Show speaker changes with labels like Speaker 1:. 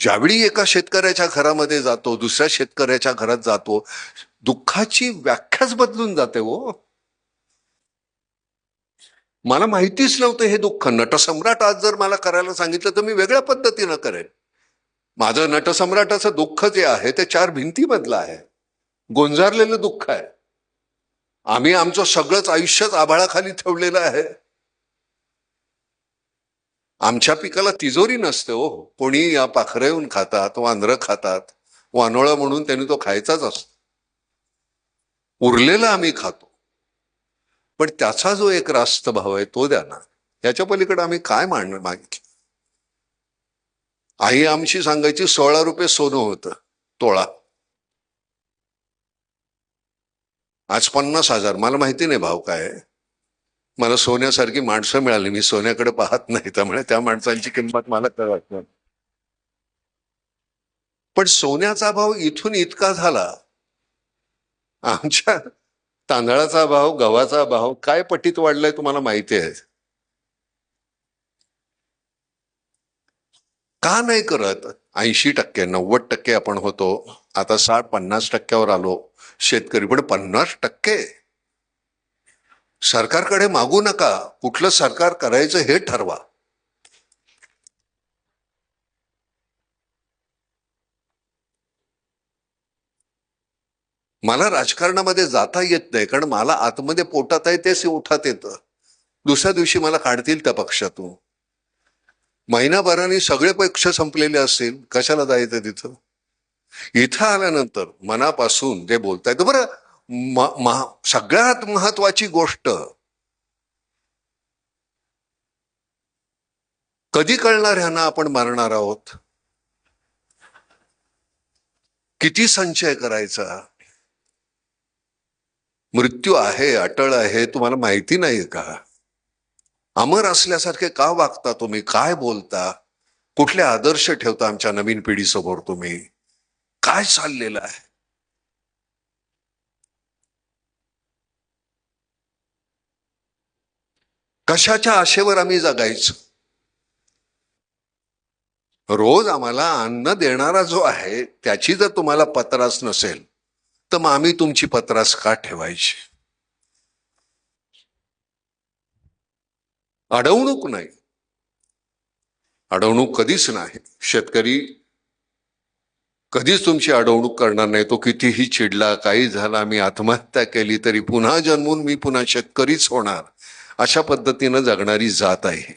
Speaker 1: ज्यावेळी एका शेतकऱ्याच्या घरामध्ये जातो, दुसऱ्या शेतकऱ्याच्या घरात जातो, दुःखाची व्याख्याच बदलून जाते हो. मला माहितीच नव्हतं हे दुःख. नटसम्राट आज जर मला करायला सांगितलं तर मी वेगळ्या पद्धतीनं करेन. माझं नटसम्राटाचं दुःख जे आहे ते 4 भिंतीमधलं आहे, गोंजारलेलं दुःख आहे. आम्ही आमचं सगळंच आयुष्यच आभाळाखाली ठेवलेलं आहे. आमच्या पिकाला तिजोरी नसते हो. कोणी या पाखरं येऊन खातात, वांद्रं खातात, वानोळा म्हणून त्यांनी तो खायचाच असतो. उरलेला आम्ही खातो, पण त्याचा जो एक रास्त भाव आहे तो द्या ना. याच्या पलीकडे आम्ही काय मागितलं? आई आमची सांगायची 16 रुपये सोनं होतं तोळा, आज 50,000. मला माहिती नाही भाव काय आहे. मला सोन्यासारखी माणसं मिळाली, मी सोन्याकडे पाहत नाही, त्यामुळे त्या माणसांची किंमत मला कळत नाही. पण सोन्याचा भाव इथून इतका झाला, आमच्या तांदळाचा भाव, गव्हाचा भाव काय पटीत वाढलाय तुम्हाला माहिती आहे. का नाही करत? 80%, 90% आपण होतो, आता 60-50% आलो शेतकरी. पण 50% सरकारकडे मागू नका. कुठलं सरकार करायचं हे ठरवा. मला राजकारणामध्ये जाता येत नाही, कारण मला आतमध्ये पोटात आहे तेच उठात येतं. दुसऱ्या दिवशी मला काढतील त्या पक्षातून. महिनाभराने सगळे पक्ष संपलेले असतील, कशाला जायचं तिथं? इथं आल्यानंतर मनापासून जे बोलता येतं. बरं, सगळ्यात महत्वाची गोष्ट कधी कळणार ह्यांना आपण मारणार आहोत? किती संचय करायचा? मृत्यू आहे, अटळ आहे, तुम्हाला माहिती नाही का? अमर असल्यासारखे का वागता तुम्ही? काय बोलता? कुठले आदर्श ठेवता आमच्या नवीन पिढीसमोर तुम्ही? काय चाललेलं आहे? कशाच्या आशेवर आम्ही जगायचं? रोज आम्हाला अन्न देणारा जो आहे त्याची जर तुम्हाला पत्रास नसेल तर मग आम्ही तुमची पत्रास का ठेवायची? अडवणूक नाही, अडवणूक कधीच नाही. शेतकरी कधीच तुमची अडवणूक करणार नाही. तो कितीही चिडला, काही झाला, मी आत्महत्या केली तरी पुन्हा जन्मून मी पुन्हा शेतकरीच होणार, अशा पद्धतीनं जगणारी जात आहे.